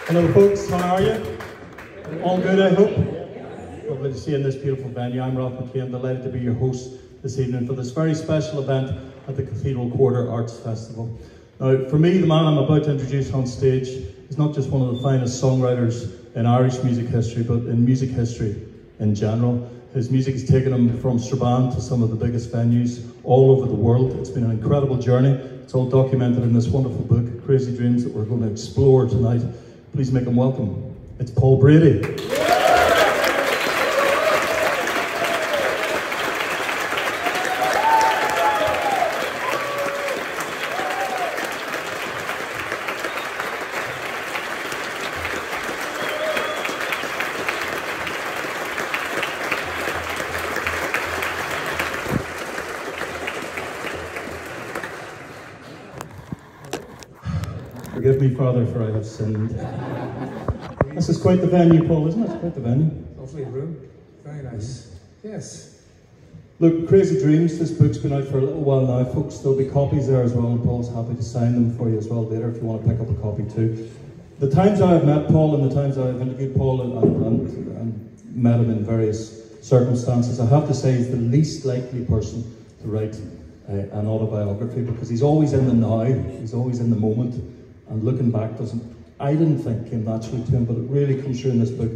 Hello folks, how are you? All good, I hope? Lovely to see you in this beautiful venue. I'm Ralph McCain, delighted to be your host this evening for this very special event at the Cathedral Quarter Arts Festival. Now, for me, the man I'm about to introduce on stage is not just one of the finest songwriters in Irish music history, but in music history in general. His music has taken him from Strabane to some of the biggest venues all over the world. It's been an incredible journey. It's all documented in this wonderful book, Crazy Dreams, that we're going to explore tonight. Please make him welcome. It's Paul Brady. Forgive me, Father, for I have sinned. This is quite the venue, Paul, isn't it? Quite the venue. Lovely room. Very nice. Yes. Look, Crazy Dreams, this book's been out for a little while now, folks. There'll be copies there as well, and Paul's happy to sign them for you as well later if you want to pick up a copy too. The times I've met Paul and the times I've interviewed Paul and met him in various circumstances, I have to say he's the least likely person to write an autobiography, because he's always in the now, he's always in the moment, and looking back I didn't think came naturally to him, but it really comes through in this book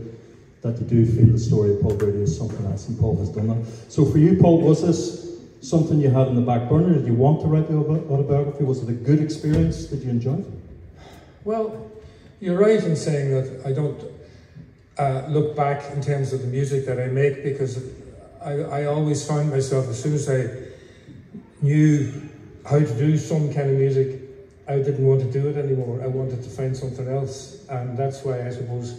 that you do feel the story of Paul Brady is something else, and Paul has done that. So for you, Paul, was this something you had in the back burner? Did you want to write the autobiography? Was it a good experience? Did you enjoy it? Well, you're right in saying that I don't look back in terms of the music that I make, because I always found myself, as soon as I knew how to do some kind of music, I didn't want to do it anymore. I wanted to find something else, and that's why I suppose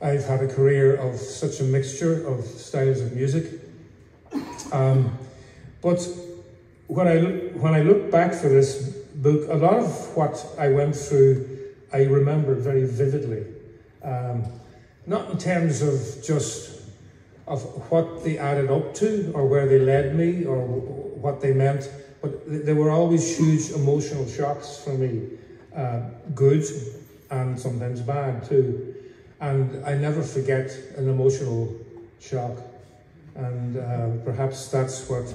I've had a career of such a mixture of styles of music. But when I look back for this book, a lot of what I went through, I remember very vividly. Not in terms of just of what they added up to, or where they led me, or what they meant, but there were always huge emotional shocks for me, good and sometimes bad too. And I never forget an emotional shock. And perhaps that's what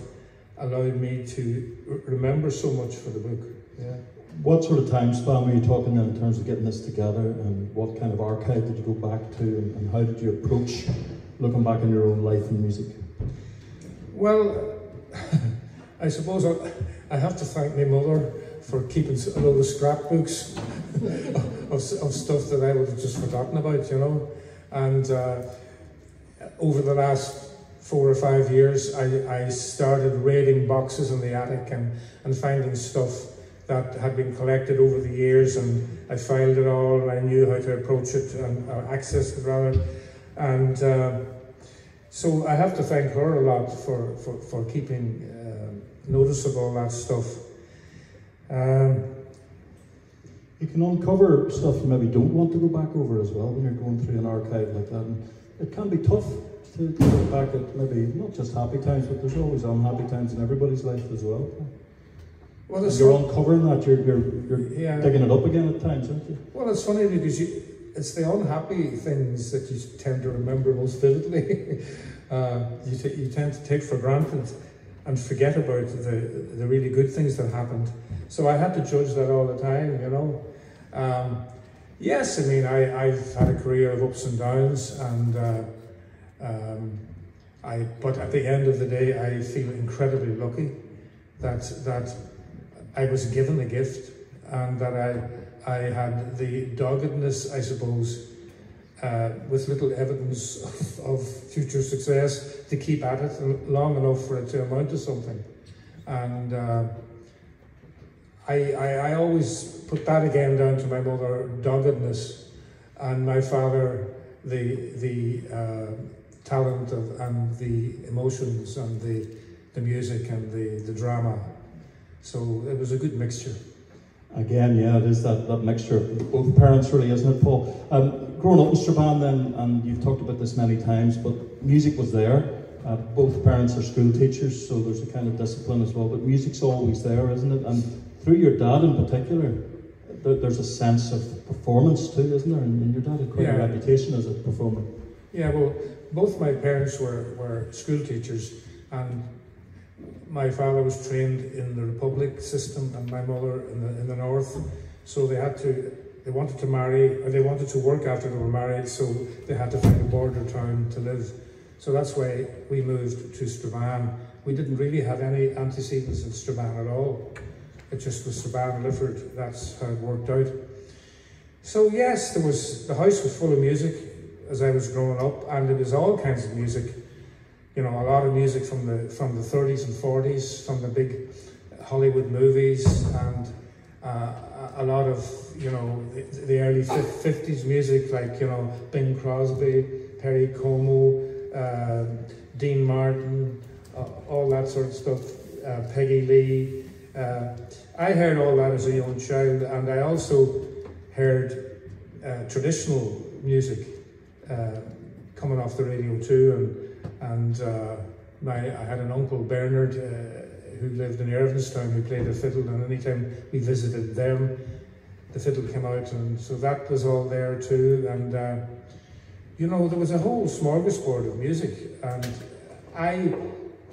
allowed me to remember so much for the book. Yeah. What sort of time span were you talking then in terms of getting this together, and what kind of archive did you go back to, and how did you approach looking back in your own life and music? Well, I suppose I have to thank my mother for keeping a load of scrapbooks of stuff that I would have just forgotten about, you know. And over the last 4 or 5 years, I started raiding boxes in the attic and finding stuff that had been collected over the years, and I filed it all, and I knew how to approach it, or access it rather. And so I have to thank her a lot for keeping notice of all that stuff. You can uncover stuff you maybe don't want to go back over as well when you're going through an archive like that. And it can be tough to look back at maybe not just happy times, but there's always unhappy times in everybody's life as well. Well, you're uncovering that, you're digging it up again at times, aren't you? Well, it's funny because it's the unhappy things that you tend to remember most vividly. You tend to take for granted and forget about the really good things that happened. So I had to judge that all the time, you know. Yes, I mean, I've had a career of ups and downs, and but at the end of the day, I feel incredibly lucky that I was given a gift, and that I had the doggedness, I suppose, with little evidence of future success, to keep at it long enough for it to amount to something. And I always put that again down to my mother, doggedness, and my father, the talent and the emotions and the music and the drama. So it was a good mixture. Again, yeah, it is that mixture of both parents, really, isn't it, Paul? Growing up in Strabane then, and you've talked about this many times, but music was there. Both parents are school teachers, so there's a kind of discipline as well, but music's always there, isn't it? And through your dad in particular, there's a sense of performance too, isn't there? And your dad had quite a reputation as a performer. Yeah, well, both my parents were school teachers, and my father was trained in the Republic system and my mother in the North. So they wanted to marry, or they wanted to work after they were married, so they had to find a border town to live. So that's why we moved to Strabane. We didn't really have any antecedents in Strabane at all. It just was Strabane, Lifford, that's how it worked out. So yes, the house was full of music as I was growing up, and it was all kinds of music. You know, a lot of music from the 30s and 40s, from the big Hollywood movies, and a lot of, you know, the early 50s music, like, you know, Bing Crosby, Perry Como, Dean Martin, all that sort of stuff, Peggy Lee. I heard all that as a young child, and I also heard traditional music coming off the radio too, and I had an uncle, Bernard, who lived in Irvinstown, who played the fiddle, and anytime we visited them, the fiddle came out, and so that was all there too. And you know, there was a whole smorgasbord of music, and I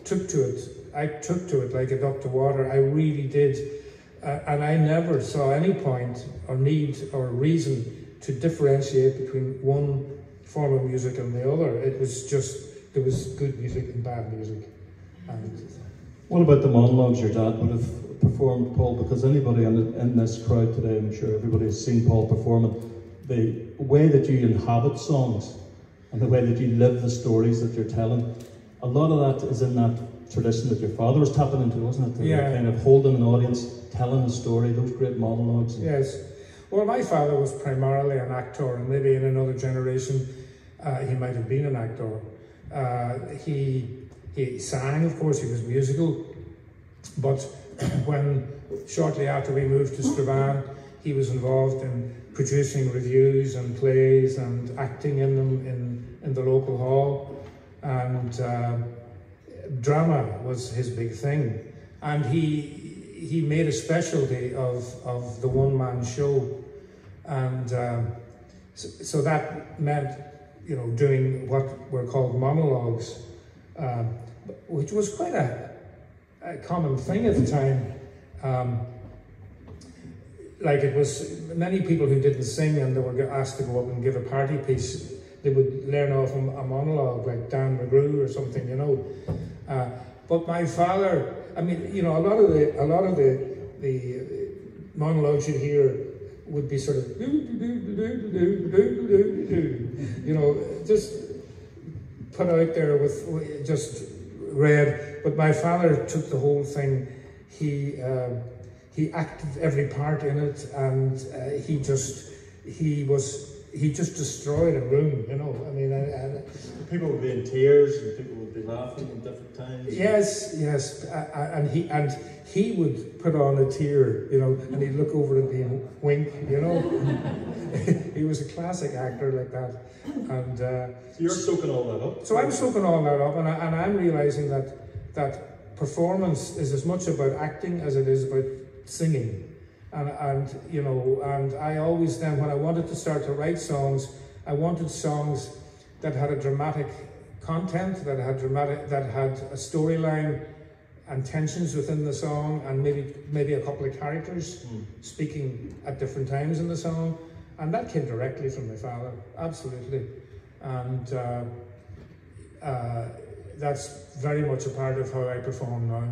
took to it like a duck to water. I really did, and I never saw any point or need or reason to differentiate between one form of music and the other. It was just, there was good music and bad music. And what about the monologues your dad would have performed, Paul? Because anybody in this crowd today, I'm sure everybody has seen Paul performing. The way that you inhabit songs and the way that you live the stories that you're telling, a lot of that is in that tradition that your father was tapping into, wasn't it? Yeah. Kind of holding an audience, telling a story, those great monologues. Yes. Well, my father was primarily an actor, and maybe in another generation he might have been an actor. He sang, of course, he was musical, but when shortly after we moved to Strabane, he was involved in producing reviews and plays and acting in them in the local hall, and drama was his big thing. And he made a specialty of the one-man show, and so that meant, you know, doing what were called monologues, which was quite a common thing at the time. Like, it was many people who didn't sing and they were asked to go up and give a party piece, they would learn off a monologue like Dan McGrew or something, you know. But my father, I mean, you know, a lot of the monologues you'd hear would be sort of, you know, just put out there with just read. But my father took the whole thing. He acted every part in it, and he just destroyed a room, you know. I mean, people would be in tears, and people would be laughing at different times. Yes, and he would put on a tear, you know, and he'd look over at me and wink, you know. He was a classic actor like that, and so you're soaking all that up. So I'm soaking all that up, and I'm realizing that performance is as much about acting as it is about singing. And you know, and I always then, when I wanted to start to write songs, I wanted songs that had a dramatic content, that had a storyline and tensions within the song, and maybe a couple of characters speaking at different times in the song. And that came directly from my father, absolutely. And that's very much a part of how I perform now.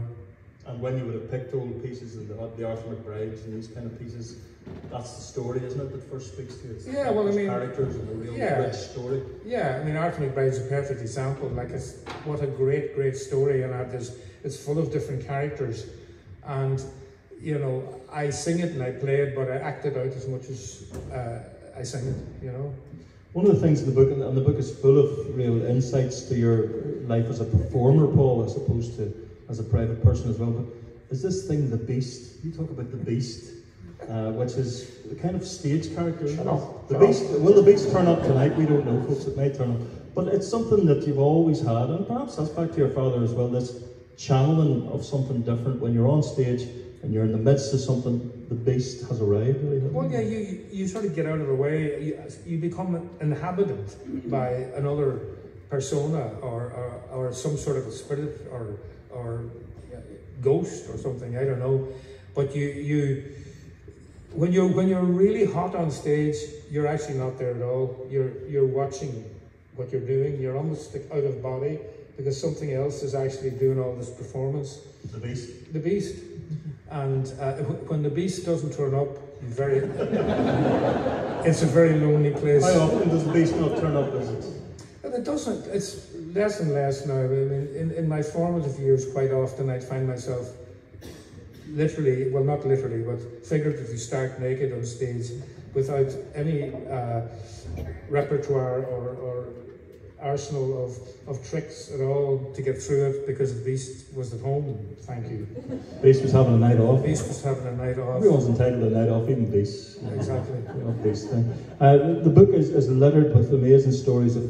And when you would have picked old pieces of the Arthur McBrides and these kind of pieces, that's the story, isn't it, that first speaks to you? It's well, I mean, characters and a real rich story. Yeah, I mean, Arthur McBride's a perfect example. Like, what a great story, and it's full of different characters. And, you know, I sing it and I play it, but I act it out as much as I sing it, you know. One of the things in the book, and the book is full of real insights to your life as a performer, Paul, as opposed to as a private person as well, but is this thing the Beast? You talk about the Beast, which is the kind of stage character. The Beast. Will the Beast turn up tonight? We don't know, folks. It may turn up, but it's something that you've always had, and perhaps that's back to your father as well. This channeling of something different when you're on stage. and you're in the midst of something, the beast has arrived. Really, well, yeah, you sort of get out of the way. You become inhabited by another persona or some sort of a spirit or ghost or something. I don't know, but when you're really hot on stage, you're actually not there at all. You're watching what you're doing. You're almost like out of body because something else is actually doing all this performance. The beast. The beast. And when the beast doesn't turn up, it's a very lonely place. How often does the beast not turn up? Is it? It doesn't. It's less and less now. I mean, in my formative years, quite often I'd find myself literally, well, not literally, but figuratively stark naked on stage without any repertoire or arsenal of tricks at all to get through it because the beast was at home. Thank you. Beast was having a night off. Beast was having a night off. Everyone's entitled to a night off, even beasts. Exactly. Beast thing. The book is littered with amazing stories of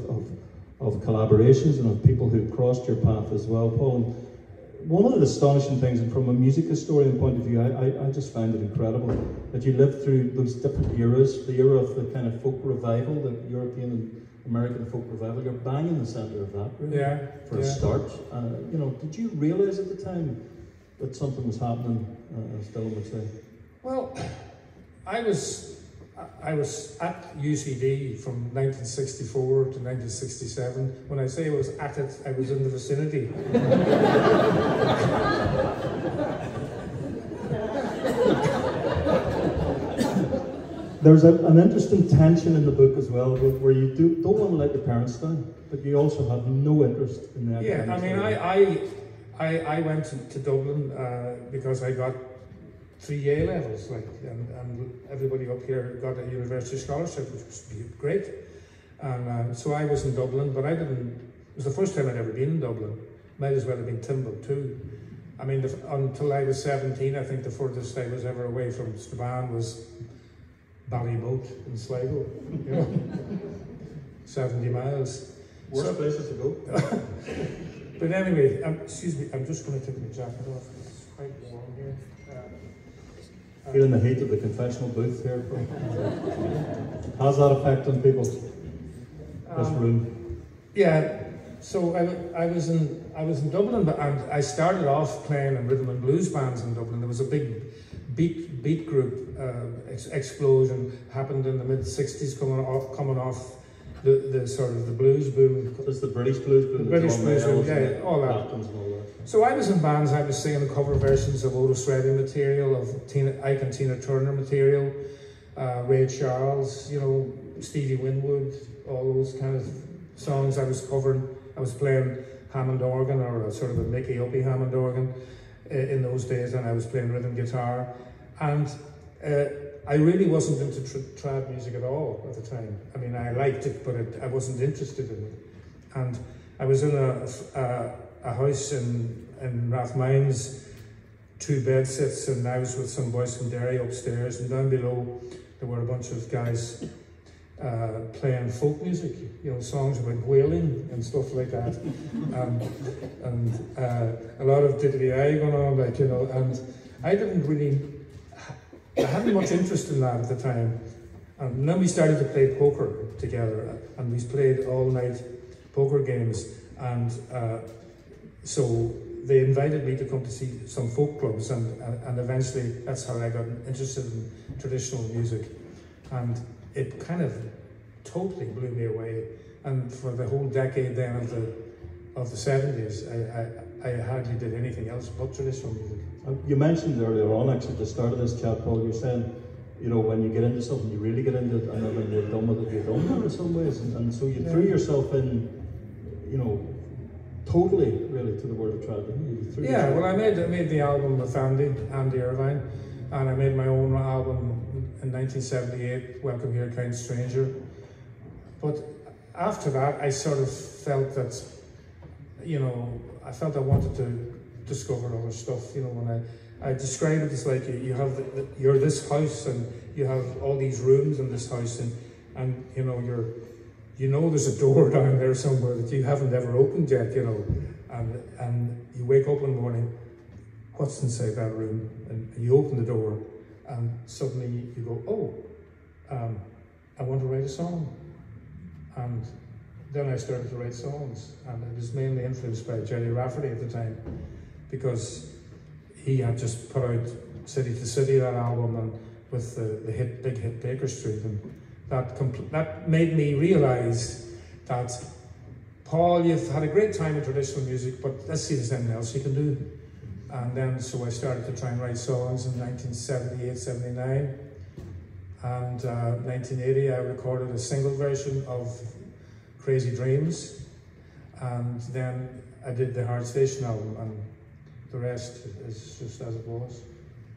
collaborations and of people who crossed your path as well, Paul. And one of the astonishing things, and from a music historian point of view, I just find it incredible that you lived through those different eras, the era of the kind of folk revival, the European and American folk revival. You're bang in the centre of that, really, for a start. You know, did you realise at the time that something was happening, as Dylan would say? Well, I was at UCD from 1964 to 1967. When I say I was at it, I was in the vicinity. There's an interesting tension in the book as well, where you don't want to let your parents down, but you also have no interest in the academics. Yeah, I mean, I went to Dublin because I got 3 A levels, like, and everybody up here got a university scholarship, which was great. And so I was in Dublin, but I didn't. It was the first time I'd ever been in Dublin. Might as well have been Timbuktu. I mean, until I was 17, I think the furthest I was ever away from Strabane was Ballymote in Sligo, you know, 70 miles. Worst places to go. But anyway, excuse me, I'm just going to take my jacket off. It's quite warm here. Feeling the heat of the confessional booth here. How's that effect on people? This room. Yeah. So I was in Dublin, and I started off playing in rhythm and blues bands in Dublin. There was a big beat group explosion happened in the mid '60s, coming off the sort of the blues boom. It's the British blues boom. The British blues boom, yeah, all that. So I was in bands. I was singing cover versions of Otis Redding material, of Ike and Tina Turner material, Ray Charles, you know, Stevie Winwood, all those kind of songs I was covering. I was playing Hammond organ, or a sort of a Mickey Uppy Hammond organ in those days, and I was playing rhythm guitar. And I really wasn't into trad music at all at the time. I mean, I liked it, but I wasn't interested in it. And I was in a house in Rathmines, 2 bed sits, and I was with some boys from Derry upstairs, and down below there were a bunch of guys playing folk music, you know, songs about whaling and stuff like that, and a lot of diddly-eye going on, like, you know, and I hadn't much interest in that at the time. And then we started to play poker together, and we played all-night poker games, and so they invited me to come to see some folk clubs, and eventually that's how I got interested in traditional music. And it kind of totally blew me away. And for the whole decade then of the 70s, I hardly did anything else but traditional music. You mentioned earlier on, actually, at the start of this chat, Paul, you're saying, you know, when you get into something, you really get into it, and then when you're done with it, you're done with it in some ways. And so you threw yourself in, you know, totally, really, to the world of trad. Yeah, well, I made the album with Andy Irvine, and I made my own album in 1978, Welcome Here, Kind Stranger. But after that, I sort of felt that, you know, I felt I wanted to discover other stuff. You know, when I describe it as like you're this house, and you have all these rooms in this house, and you know there's a door down there somewhere that you haven't ever opened yet, you know, and you wake up one morning what's inside that room? And you open the door and suddenly you go, oh, I want to write a song. And then I started to write songs, and it was mainly influenced by Jerry Rafferty at the time, because he had just put out City to City, that album, and with the big hit Baker Street, and that made me realise that, Paul, you've had a great time in traditional music, but let's see if there's anything else you can do. And then so I started to try and write songs in 1978, 79, and 1980 I recorded a single version of Crazy Dreams, and then I did the Hard Station album, and the rest is just as it was.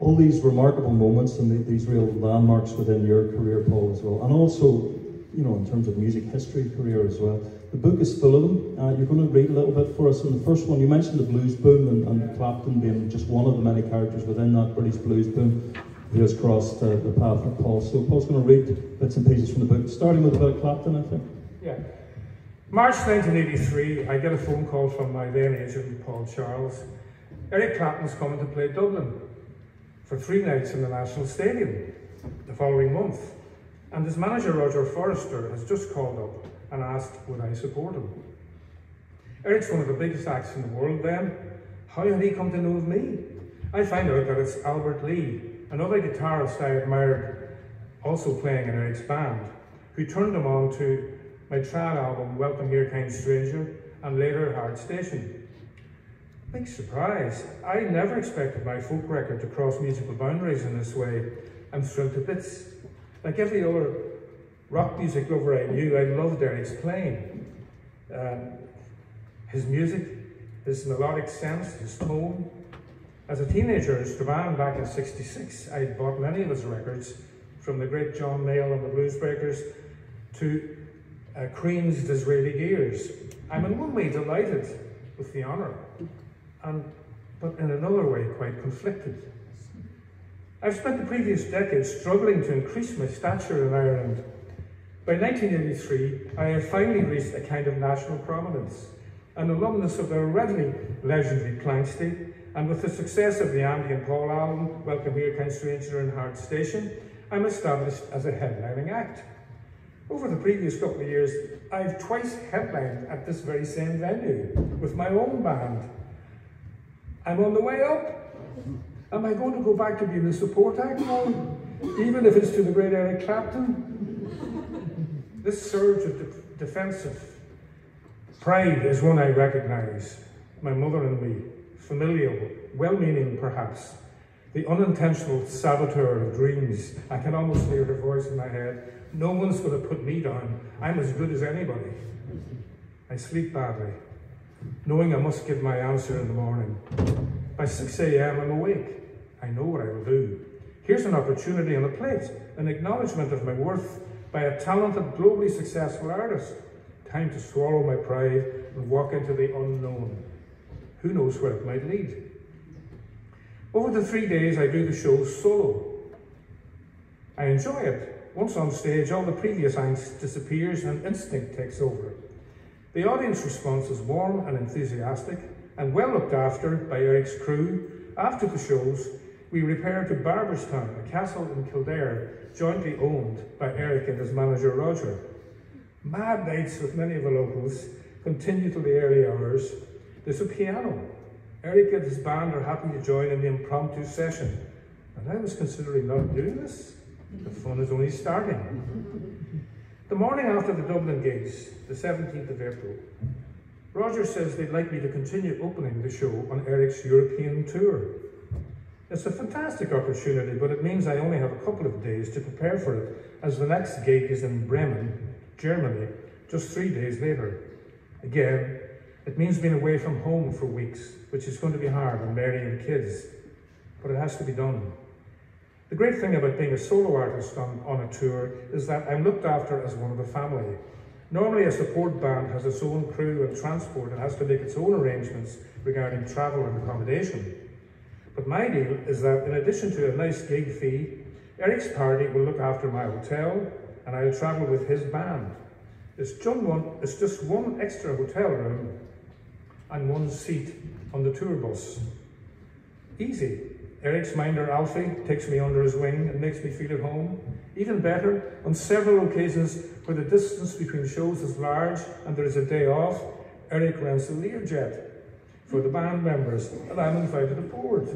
All these remarkable moments and these real landmarks within your career, Paul, as well, and also, you know, in terms of music history career as well. The book is full of them. You're going to read a little bit for us. In the first one, you mentioned the blues boom and Clapton being just one of the many characters within that British blues boom who has crossed the path of Paul. So Paul's going to read bits and pieces from the book, starting with a bit of Clapton, I think. Yeah. March 1983, I get a phone call from my then agent, Paul Charles. Eric Clapton's coming to play Dublin for 3 nights in the National Stadium the following month. And his manager, Roger Forrester, has just called up and asked would I support him. Eric's one of the biggest acts in the world then. How had he come to know of me? I find out that it's Albert Lee, another guitarist I admired, also playing in Eric's band, who turned him on to my trad album, Welcome Here Kind Stranger, and later Hard Station. Big surprise. I never expected my folk record to cross musical boundaries in this way. I'm thrilled to bits. Like every other rock music lover I knew, I loved Eric's playing. His music, his melodic sense, his tone. As a teenager in Strabane back in '66, I bought many of his records, from the great John Mayall and the Bluesbreakers to Cream's Disraeli Gears. I'm in one way delighted with the honour, but in another way quite conflicted. I've spent the previous decade struggling to increase my stature in Ireland. By 1983, I have finally reached a kind of national prominence, an alumnus of the already legendary Planksty, and with the success of the Andy and Paul album, Welcome Here Kind Stranger and Hard Station, I'm established as a headlining act. Over the previous couple of years, I've twice headlined at this very same venue with my own band. I'm on the way up. Am I going to go back to being a support act now, even if it's to the great Eric Clapton? This surge of defensive pride is one I recognise. My mother and me, familial, well-meaning perhaps, the unintentional saboteur of dreams. I can almost hear her voice in my head. No one's going to put me down. I'm as good as anybody. I sleep badly, knowing I must give my answer in the morning. By 6 a.m. I'm awake. I know what I will do. Here's an opportunity on the plate, an acknowledgement of my worth by a talented, globally successful artist. Time to swallow my pride and walk into the unknown. Who knows where it might lead? Over the 3 days, I do the show solo. I enjoy it. Once on stage, all the previous angst disappears and instinct takes over. The audience response is warm and enthusiastic, and well looked after by Eric's crew. After the shows, we repair to Barberstown, a castle in Kildare, jointly owned by Eric and his manager Roger. Mad nights with many of the locals continue till the early hours. There's a piano. Eric and his band are happy to join in the impromptu session. And I was considering not doing this. The fun is only starting. The morning after the Dublin gigs, the 17th of April, Roger says they'd like me to continue opening the show on Eric's European tour. It's a fantastic opportunity, but it means I only have a couple of days to prepare for it, as the next gig is in Bremen, Germany, just 3 days later. Again, it means being away from home for weeks, which is going to be hard on Mary and kids, but it has to be done. The great thing about being a solo artist on a tour is that I'm looked after as one of the family. Normally a support band has its own crew and transport and has to make its own arrangements regarding travel and accommodation. But my deal is that in addition to a nice gig fee, Eric's party will look after my hotel and I'll travel with his band. It's just one extra hotel room and one seat on the tour bus. Easy. Eric's minder Alfie takes me under his wing and makes me feel at home. Even better, on several occasions where the distance between shows is large and there is a day off, Eric rents a Learjet for the band members, and I'm invited aboard.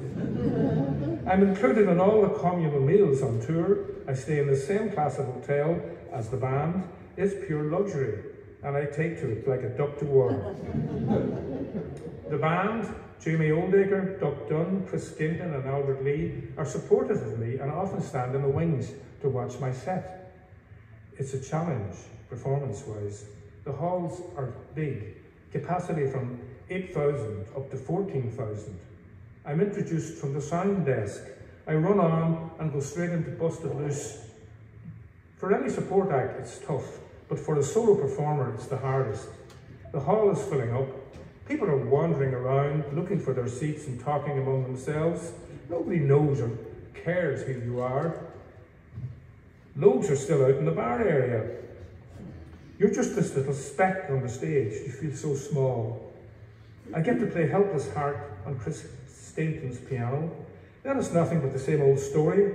I'm included in all the communal meals on tour. I stay in the same class of hotel as the band. It's pure luxury, and I take to it like a duck to water. The band, Jamie Oldacre, Duck Dunn, Chris Skinton and Albert Lee, are supportive of me and often stand in the wings to watch my set. It's a challenge, performance-wise. The halls are big, capacity from 8,000 up to 14,000. I'm introduced from the sound desk. I run on and go straight into Busted Loose. For any support act, it's tough, but for a solo performer, it's the hardest. The hall is filling up. People are wandering around, looking for their seats and talking among themselves. Nobody knows or cares who you are. Loads are still out in the bar area. You're just this little speck on the stage. You feel so small. I get to play Helpless Heart on Chris Stainton's piano. Then it's nothing but the same old story.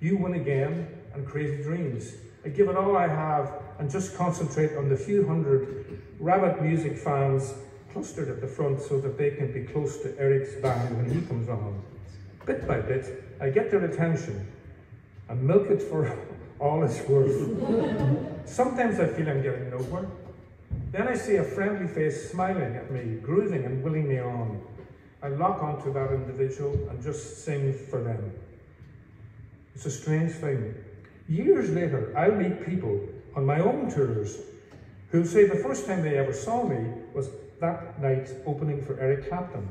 You Win Again and Crazy Dreams. I give it all I have and just concentrate on the few hundred rabbit music fans clustered at the front so that they can be close to Eric's band when he comes on. Bit by bit, I get their attention and milk it for all it's worth. Sometimes I feel I'm getting nowhere. Then I see a friendly face smiling at me, grooving and willing me on. I lock onto that individual and just sing for them. It's a strange thing. Years later, I'll meet people on my own tours who'll say the first time they ever saw me was that night opening for Eric Clapton.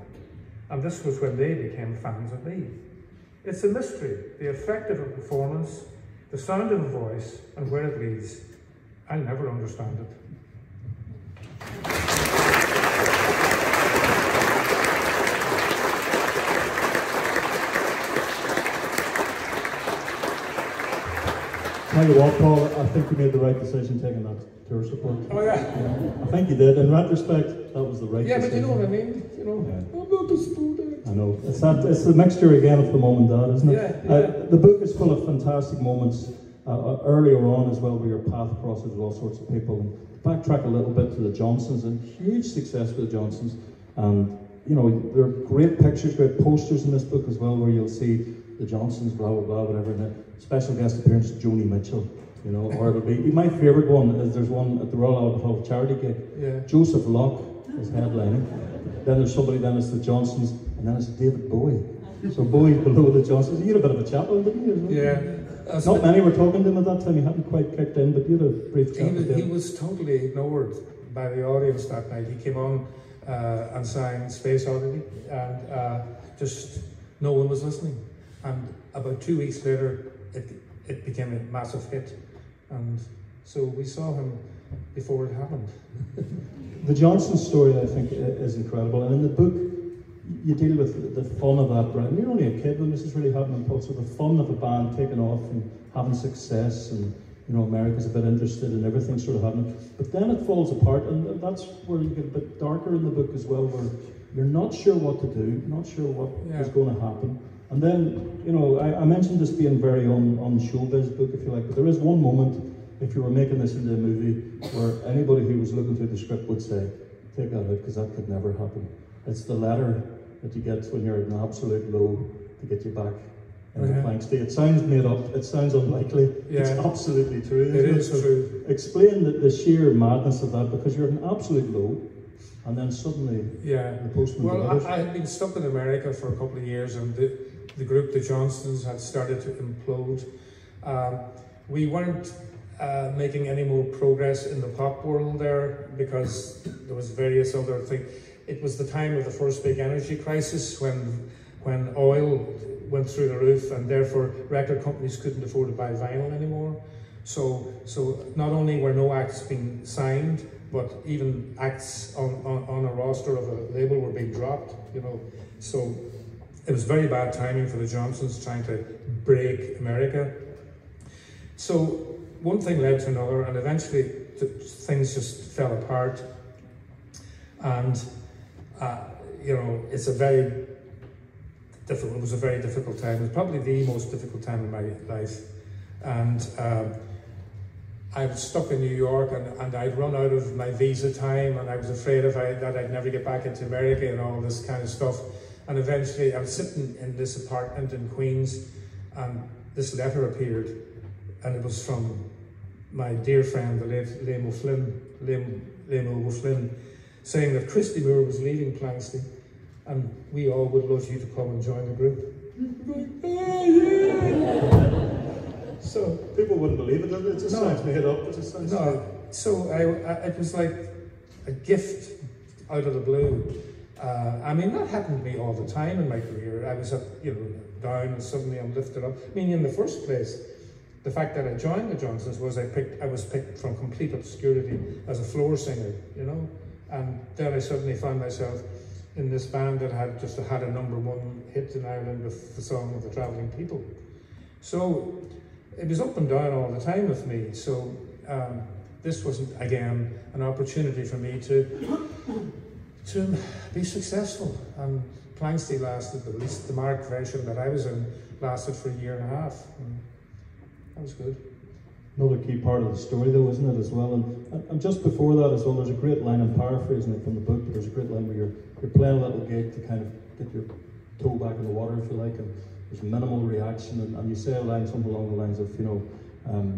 And this was when they became fans of me. It's a mystery, the effect of a performance, the sound of a voice, and where it leads. I'll never understand it. Tell you what, Paul, I think you made the right decision taking that tour support. Oh yeah. I think you did. In retrospect, that was the right decision. Yeah, but you know what I mean? You know, yeah. I'm not the student. I know. It's the mixture again of the mom and dad, isn't it? Yeah. The book is full of fantastic moments earlier on as well, where your path crosses with all sorts of people. And backtrack a little bit to the Johnsons, and huge success for the Johnsons. And you know, there are great pictures, great posters in this book as well, where you'll see the Johnsons, blah blah blah, whatever. And a special guest appearance, Joni Mitchell. You know, or it'll be my favourite one is there's one at the Royal Albert Hall charity gig. Yeah. Joseph Locke is headlining. Then there's somebody. Then it's the Johnsons, and then it's David Bowie. So Bowie's below the Johnsons. You had a bit of a chat with him, didn't you? Yeah. Not many were talking to him at that time. He hadn't quite kicked in, but you had a brief chat with him. He was totally ignored by the audience that night. He came on and sang Space Oddity, and just no one was listening. And about 2 weeks later, it became a massive hit. And so we saw him before it happened. The Johnson story, I think, is incredible. And in the book, you deal with the fun of that brand. You're only a kid when this is really happening, Paul. So the fun of a band taking off and having success, and you know, America's a bit interested in everything sort of happening. But then it falls apart, and that's where you get a bit darker in the book as well, where you're not sure what to do, not sure what is going to happen. And then, you know, I mentioned this being very on showbiz book, if you like, but there is one moment, if you were making this into a movie, where anybody who was looking through the script would say, take that out, because that could never happen. It's the letter that you get when you're at an absolute low to get you back in the plank state. It sounds made up, it sounds unlikely, it's absolutely true. It is true. Explain the sheer madness of that, because you're at an absolute low, and then suddenly the postman delivers. I had been stuck in America for a couple of years, and the group, the Johnsons, had started to implode. We weren't making any more progress in the pop world there, because there was various other things. It was the time of the first big energy crisis, when oil went through the roof, and therefore record companies couldn't afford to buy vinyl anymore. So not only were no acts being signed, but even acts on a roster of a label were being dropped, you know. So it was very bad timing for the Johnsons trying to break America. So one thing led to another, and eventually things just fell apart. And you know, it's a very difficult. It was a very difficult time. It was probably the most difficult time in my life. And I was stuck in New York, and I'd run out of my visa time, and I was afraid that I'd never get back into America and all this kind of stuff. And eventually I was sitting in this apartment in Queens, and this letter appeared, and it was from my dear friend, the late Liam O'Flynn, saying that Christy Moore was leaving Planksty, and we all would love you to come and join the group. So people wouldn't believe it, it just sounds made up. It just sounds so it was like a gift out of the blue. I mean, that happened to me all the time in my career. I was down, and suddenly I'm lifted up. I mean, in the first place, the fact that I joined the Johnsons was I was picked from complete obscurity as a floor singer, and then I suddenly found myself in this band that had just had a #1 hit in Ireland with the song of the Travelling People. So it was up and down all the time with me. So this wasn't, again, an opportunity for me to be successful. And Planksty lasted, at least the Mark version that I was in, lasted for 1.5 years. And that was good. Another key part of the story, though, isn't it, as well? And just before that, as well, there's a great line, I'm paraphrasing it from the book, but there's a great line where you're playing a little gig to kind of get your toe back in the water, if you like, and there's minimal reaction, and you say a line something along the lines of,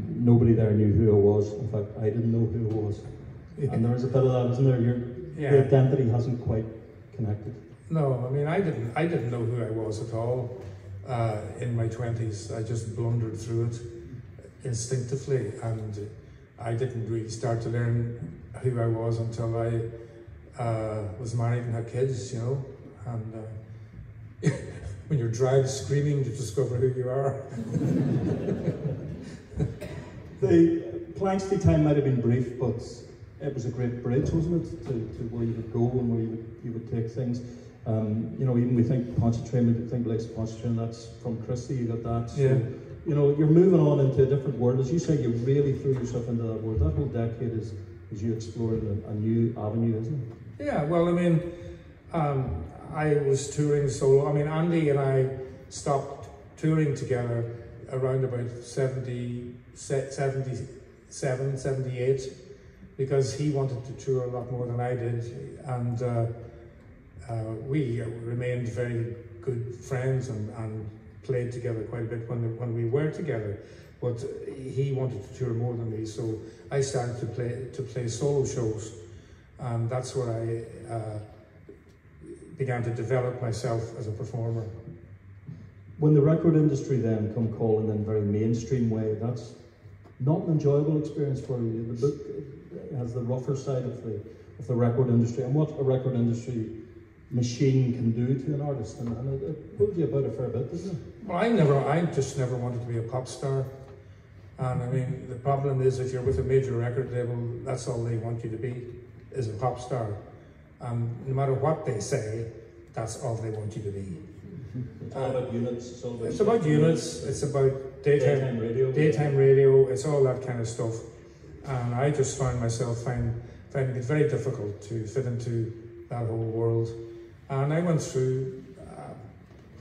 nobody there knew who I was. In fact, I didn't know who I was. Yeah. And there is a bit of that, isn't there? The identity hasn't quite connected. No, I mean, I didn't know who I was at all in my 20s. I just blundered through it instinctively, and I didn't really start to learn who I was until I was married and had kids, and when you're dragged screaming to discover who you are. The Planksty time might have been brief, but it was a great bridge, wasn't it, to where you would go and where you would take things. Even we think Pontchartrain, we think like Pontchartrain, that's from Christy, you got that. So, yeah. You're moving on into a different world. As you say, you really threw yourself into that world. That whole decade is you exploring a new avenue, isn't it? Yeah, well, I mean, I was touring solo. I mean, Andy and I stopped touring together around about 77, 78, because he wanted to tour a lot more than I did, and we remained very good friends and played together quite a bit when we were together. But he wanted to tour more than me, so I started to play solo shows, and that's where I began to develop myself as a performer. When the record industry then come calling in a very mainstream way, that's not an enjoyable experience for you. The book has the rougher side of the record industry and what a record industry machine can do to an artist, and it pulls you about a fair bit, doesn't it? Well, I just never wanted to be a pop star. And I mean, the problem is if you're with a major record label, that's all they want you to be, is a pop star. And no matter what they say, that's all they want you to be. It's all about units. It's about units, it's about daytime radio, it's all that kind of stuff. And I just found myself finding it very difficult to fit into that whole world. And I went through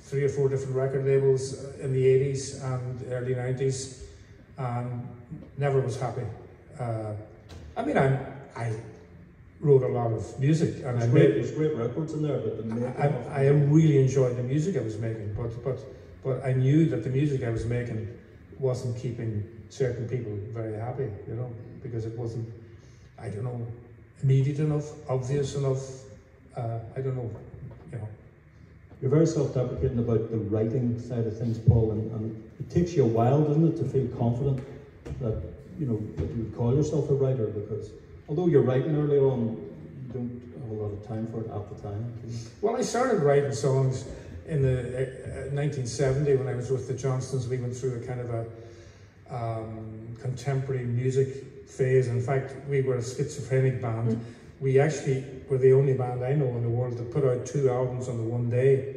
3 or 4 different record labels in the 80s and early 90s, and never was happy. I mean, I wrote a lot of music, and there's great records in there, but I really enjoyed the music I was making, but I knew that the music I was making wasn't keeping certain people very happy, because it wasn't, I don't know, immediate enough, obvious enough, I don't know, You're very self-deprecating about the writing side of things, Paul, and it takes you a while, doesn't it, to feel confident that that you would call yourself a writer, because although you're writing earlier on, you don't have a lot of time for it at the time. Well, I started writing songs in the 1970 when I was with the Johnsons. We went through a kind of a contemporary music phase. In fact, we were a schizophrenic band. We actually were the only band I know in the world that put out 2 albums on the one day.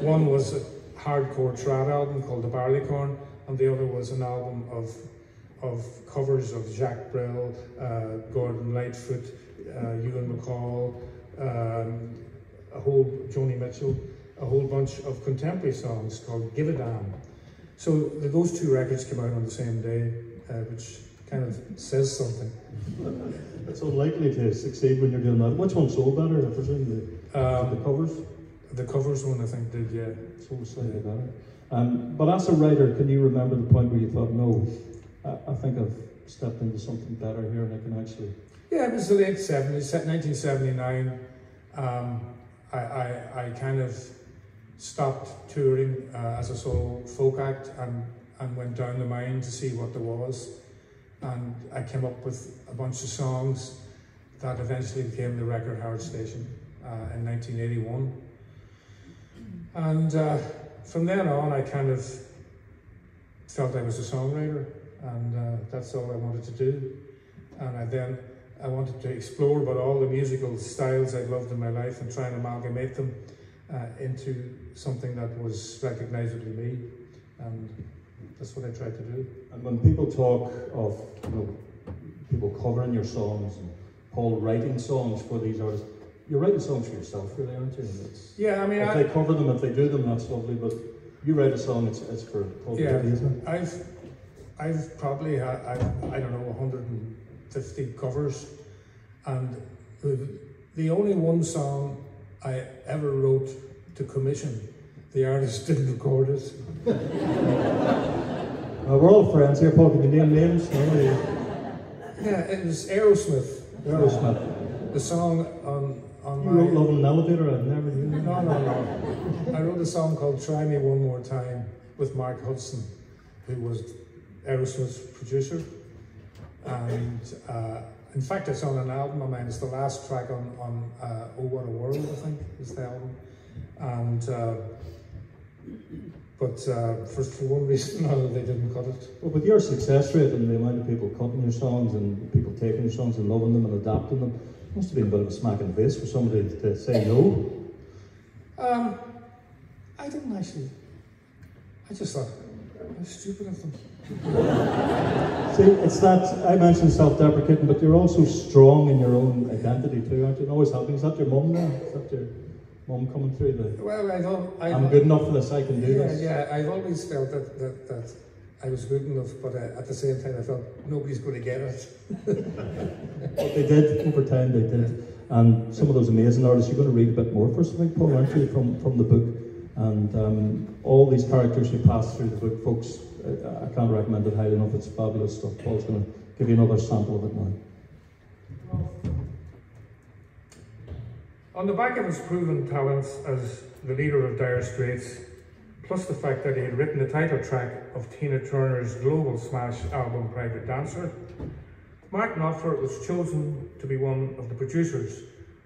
One was a hardcore trad album called The Barleycorn, and the other was an album of covers of Jacques Brel, Gordon Lightfoot, Ewan MacColl, a whole Joni Mitchell, a a whole bunch of contemporary songs called Give a Damn. So those two records came out on the same day, which kind of says something. It's unlikely to succeed when you're doing that. Which one sold better? I presume the covers? The covers one, I think, did, yeah. Sold slightly better. But as a writer, can you remember the point where you thought, no, I think I've stepped into something better here and I can actually... Yeah, it was the late 70s, 1979. I kind of stopped touring as a solo folk act and went down the mine to see what there was. And I came up with a bunch of songs that eventually became the Record Hard Station in 1981. And from then on, I kind of felt I was a songwriter, and that's all I wanted to do. And I wanted to explore about all the musical styles I'd loved in my life and try and amalgamate them into something that was recognisably me. And that's what I tried to do. And when people talk of, people covering your songs and Paul writing songs for these artists, you're writing songs for yourself, really, aren't you? Yeah, I mean, if they cover them, if they do them, that's lovely. But you write a song, it's for Paul. Yeah, Brady, isn't it? I've probably had, I don't know, 150 covers, and the only one song I ever wrote to commission, the artist didn't record it. We're all friends here, Paul. Can you name names? Yeah, it was Aerosmith. The song on you wrote Love in an Elevator? I'd never knew. No. I wrote a song called Try Me One More Time with Mark Hudson, who was Aerosmith's producer. And in fact, it's on an album of mine. It's the last track on Oh What a World, I think, is the album. And but for one reason or another, they didn't cut it. Well, with your success rate and the amount of people cutting your songs and people taking your songs and loving them and adapting them, it must have been a bit of a smack in the face for somebody to say no. I didn't actually. I just thought, how stupid of them. See, it's that, I mentioned self-deprecating, but you're also strong in your own identity too, aren't you? And always helping. Is that your mum now? Is that your mum coming through the... Well, I'm good enough for this, I can do this. Yeah, I've always felt that I was good enough, but at the same time I felt nobody's going to get it. But they did, over time they did. And some of those amazing artists, you're going to read a bit more for us, I think, Paul, aren't you, from the book? And all these characters who pass through the book, folks, I can't recommend it highly enough. It's fabulous stuff. Paul's going to give you another sample of it now. On the back of his proven talents as the leader of Dire Straits, plus the fact that he had written the title track of Tina Turner's global smash album Private Dancer, Mark Knopfler was chosen to be one of the producers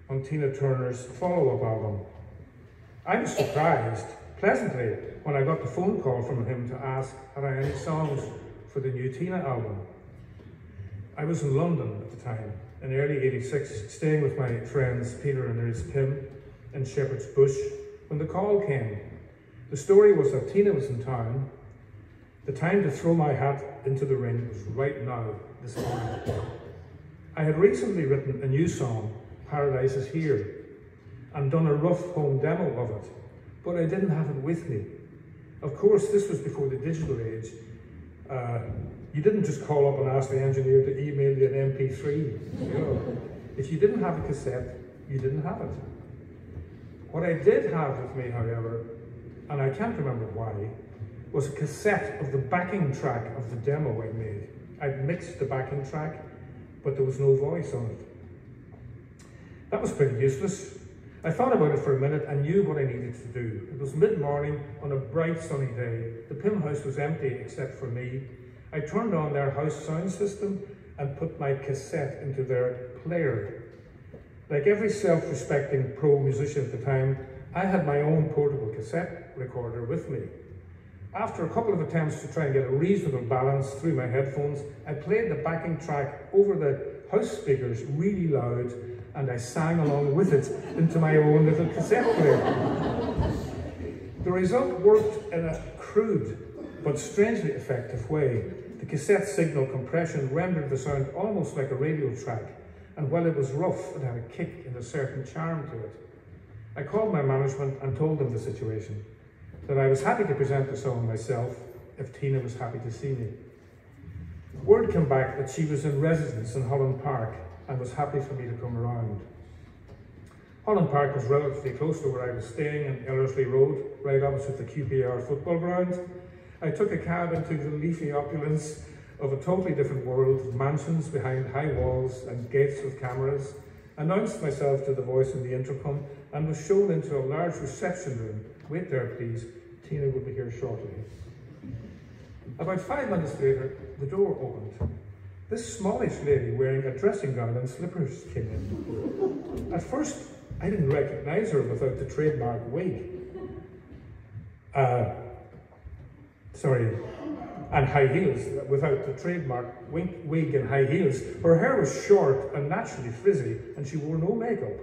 on Tina Turner's follow-up album. I was surprised, pleasantly, when I got the phone call from him to ask had I any songs for the new Tina album. I was in London at the time, in early '86, staying with my friends Peter and Liz Pym in Shepherd's Bush, when the call came. The story was that Tina was in town. The time to throw my hat into the ring was right now, this morning. I had recently written a new song, Paradise is Here, and done a rough home demo of it, but I didn't have it with me. Of course, this was before the digital age. You didn't just call up and ask the engineer to email you an MP3. You know, if you didn't have a cassette, you didn't have it. What I did have with me, however, and I can't remember why, was a cassette of the backing track of the demo I made. I'd mixed the backing track, but there was no voice on it. That was pretty useless. I thought about it for a minute and knew what I needed to do. It was mid-morning on a bright sunny day. The Pym house was empty except for me. I turned on their house sound system and put my cassette into their player. Like every self-respecting pro musician at the time, I had my own portable cassette recorder with me. After a couple of attempts to try and get a reasonable balance through my headphones, I played the backing track over the house speakers really loud, and I sang along with it into my own little cassette player. The result worked in a crude but strangely effective way. The cassette signal compression rendered the sound almost like a radio track, and while it was rough, it had a kick and a certain charm to it. I called my management and told them the situation, that I was happy to present the song myself if Tina was happy to see me. Word came back that she was in residence in Holland Park and was happy for me to come around. Holland Park was relatively close to where I was staying in Ellerslie Road, right opposite the QPR football ground. I took a cab into the leafy opulence of a totally different world, of mansions behind high walls and gates with cameras, announced myself to the voice in the intercom, and was shown into a large reception room. Wait there, please. Tina will be here shortly. About 5 minutes later, the door opened. This smallish lady wearing a dressing gown and slippers came in. At first, I didn't recognize her without the trademark wig. And high heels, without the trademark wig and high heels. Her hair was short and naturally frizzy, and she wore no makeup.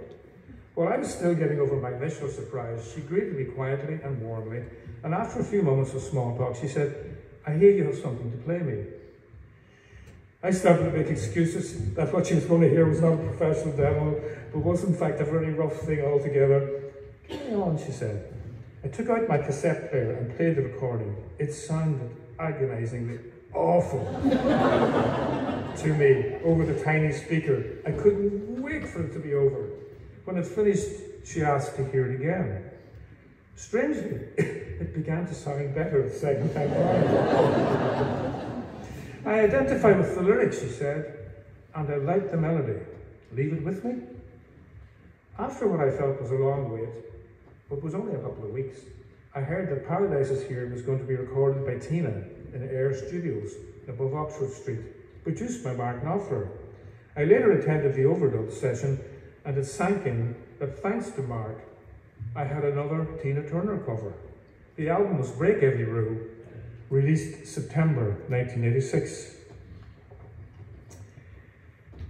While I was still getting over my initial surprise, she greeted me quietly and warmly, and after a few moments of small talk, she said, "I hear you have something to play me." I started to make excuses that what she was going to hear was not a professional demo, but was in fact a very rough thing altogether. "Carry on," she said. I took out my cassette player and played the recording. It sounded agonizingly awful to me over the tiny speaker. I couldn't wait for it to be over. When it finished, she asked to hear it again. Strangely, it began to sound better the second time around. "I identify with the lyrics," she said, "and I like the melody. Leave it with me?" After what I felt was a long wait, but was only a couple of weeks, I heard that Paradise Is Here was going to be recorded by Tina in Air Studios above Oxford Street, produced by Mark Knopfler. I later attended the overdub session, and it sank in that thanks to Mark, I had another Tina Turner cover. The album was Break Every Rule, released September 1986.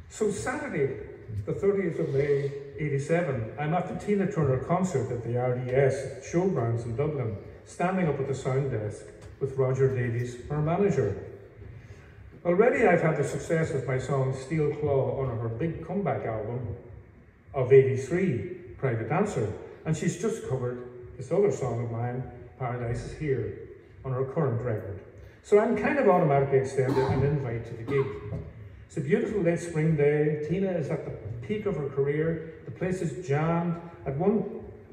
So Saturday, the 30th of May, 87, I'm at the Tina Turner concert at the RDS Showgrounds in Dublin, standing up at the sound desk with Roger Davies, her manager. Already I've had the success of my song Steel Claw on her big comeback album of 83, Private Dancer, and she's just covered this other song of mine, Paradise Is Here, on her current record. So I'm kind of automatically extended an invite to the gig. It's a beautiful late spring day. Tina is at the peak of her career. The place is jammed. At one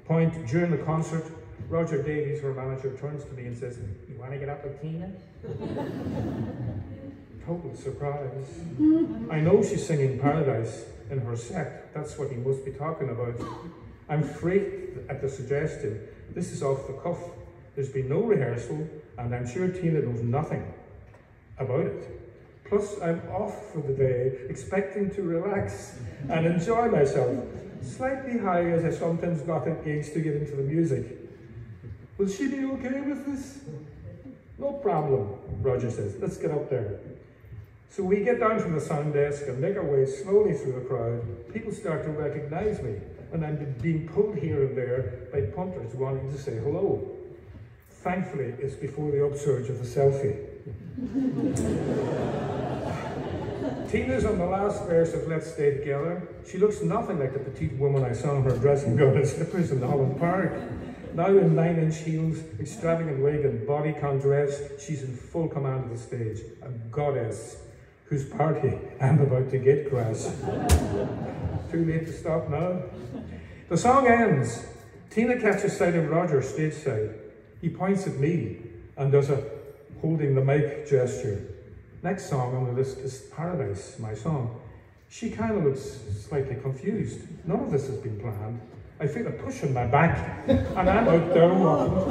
point during the concert, Roger Davies, her manager, turns to me and says, "You want to get up with Tina?" Total surprise. I know she's singing Paradise in her set. That's what he must be talking about. I'm freaked at the suggestion. This is off the cuff. There's been no rehearsal, and I'm sure Tina knows nothing about it. Plus, I'm off for the day, expecting to relax and enjoy myself, slightly high as I sometimes got at gigs to get into the music. Will she be okay with this? No problem, Roger says. Let's get up there. So we get down from the sound desk and make our way slowly through the crowd. People start to recognize me, and I'm being pulled here and there by punters wanting to say hello. Thankfully, it's before the upsurge of the selfie. Tina's on the last verse of Let's Stay Together. She looks nothing like the petite woman I saw in her dressing gown and slippers in Holland Park. Now in 9-inch heels, extravagant wig and bodycon dress, she's in full command of the stage, a goddess whose party I'm about to get crash. Too late to stop now. The song ends. Tina catches sight of Roger stage side. He points at me and does a holding the mic gesture. Next song on the list is Paradise, my song. She kind of looks slightly confused. None of this has been planned. I feel a push on my back, and I'm out there walking.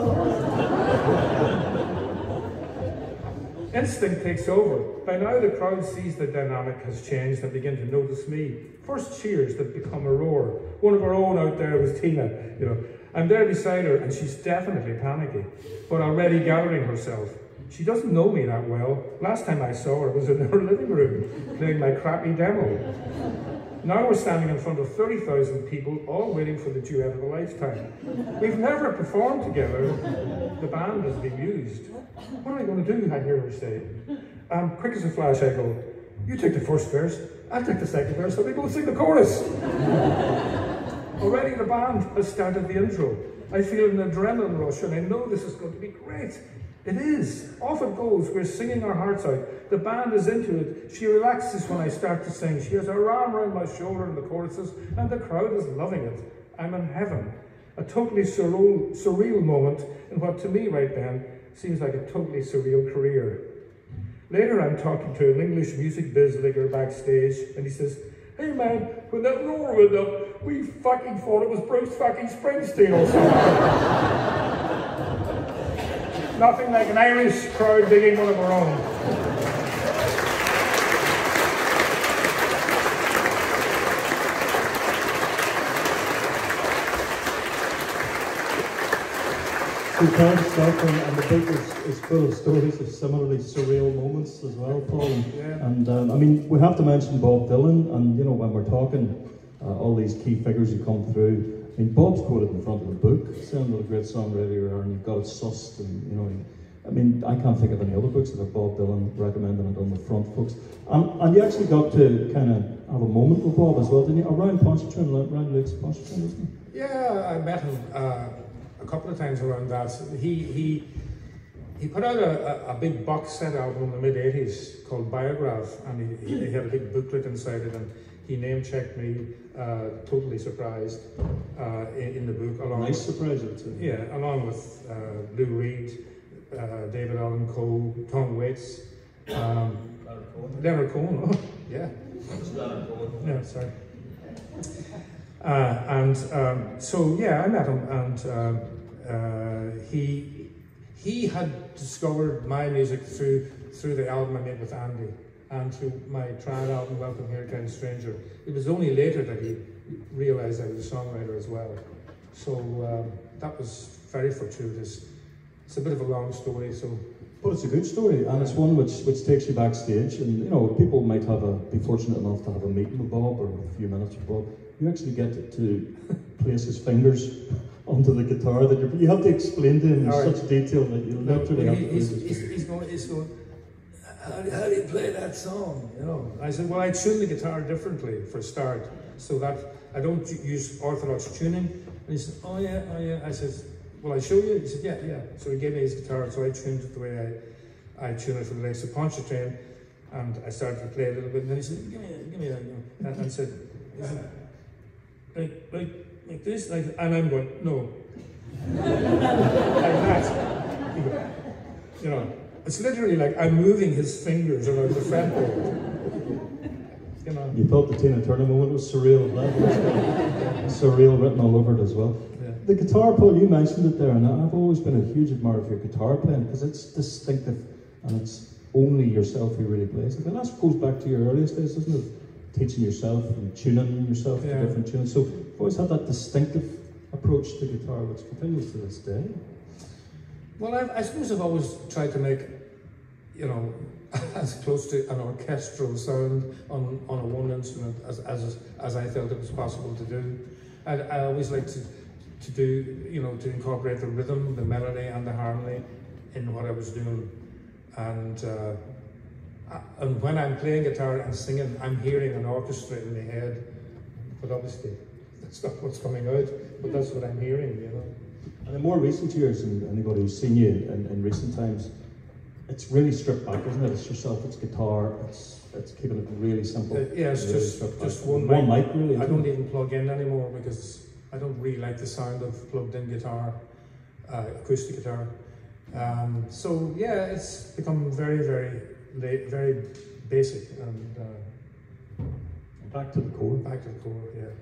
Instinct takes over. By now the crowd sees the dynamic has changed and begin to notice me. First cheers that become a roar. One of our own out there was Tina, you know. I'm there beside her, and she's definitely panicky, but already gathering herself. She doesn't know me that well. Last time I saw her was in her living room, playing my crappy demo. Now we're standing in front of 30,000 people, all waiting for the duet of a lifetime. We've never performed together. The band is bemused. What are we going to do? I hear her say. Quick as a flash, I go, you take the first verse, I'll take the second verse, and we both sing the chorus. Already the band has started the intro. I feel an adrenaline rush and I know this is going to be great. It is. Off it goes. We're singing our hearts out. The band is into it. She relaxes when I start to sing. She has her arm around my shoulder in the choruses and the crowd is loving it. I'm in heaven. A totally surreal moment in what to me right then seems like a totally surreal career. Later I'm talking to an English music biz ligger backstage and he says, "Hey man, when that roar went up, we fucking thought it was Bruce fucking Springsteen or something." Nothing like an Irish crowd digging one of our own. You can't stop, and the book is full of stories of similarly surreal moments as well, Paul. And I mean, we have to mention Bob Dylan, and you know, when we're talking all these key figures who come through, I mean, Bob's quoted in the front of the book, saying what a great songwriter you are, and you've got it sussed, and you know, I mean, I can't think of any other books that have Bob Dylan recommending it on the front, folks. And you actually got to kind of have a moment with Bob as well, didn't you? Around Pontchartrain, around Luke's Pontchartrain, wasn't it? Yeah, I met him a couple of times around that. He put out a big box set album in the mid-80s called Biograph, and he had a big booklet inside it, and he name-checked me, totally surprised, in the book. Nice surprise, I would say. Yeah, along with Lou Reed, David Allen Coe, Tom Waits, Leonard Cohen, oh, yeah. Leonard Cohen. Yeah, sorry. So yeah, I met him, and he had discovered my music through the album I made with Andy, and through my trial album Welcome Here, Kind Stranger. It was only later that he realised I was a songwriter as well. So that was very fortuitous. It's a bit of a long story, so. But it's a good story, and it's one which takes you backstage. And you know, people might be fortunate enough to have a meeting with Bob or a few minutes with Bob. You actually get to place his fingers onto the guitar that you have to explain to him in such detail that you literally have to. He's going. How do you play that song? You know, I said, well, I tune the guitar differently for a start, so that I don't use orthodox tuning. And he said, oh yeah. I said, well, I show you. He said, yeah. So he gave me his guitar, so I tuned it the way I tune it for the likes of Pontchartrain, and I started to play a little bit. And then he said, give me that, and said, like this, and I'm going, no, like that. You know, it's literally like I'm moving his fingers around the fretboard. You know. You thought the Tina Turner moment was surreal. That was surreal written all over it as well. Yeah. The guitar, Paul, you mentioned it there, and I've always been a huge admirer of your guitar playing because it's distinctive and it's only yourself who really plays it. And that goes back to your earliest days, doesn't it? Teaching yourself and tuning yourself to different tunes. So you've always had that distinctive approach to guitar, which continues to this day. Well, I suppose I've always tried to make, you know, as close to an orchestral sound on a one instrument as I felt it was possible to do. I always like to do, you know, to incorporate the rhythm, the melody and the harmony in what I was doing. And when I'm playing guitar and singing, I'm hearing an orchestra in my head, but obviously that's not what's coming out, but that's what I'm hearing, you know. And in more recent years, and anybody who's seen you in recent times, it's really stripped back, isn't it? It's yourself, it's guitar, it's keeping it really simple. Yeah, it's really just one mic really. I don't even plug in anymore because I don't really like the sound of plugged-in guitar, acoustic guitar. So yeah, it's become very, very basic and back to the core. Back to the core, yeah.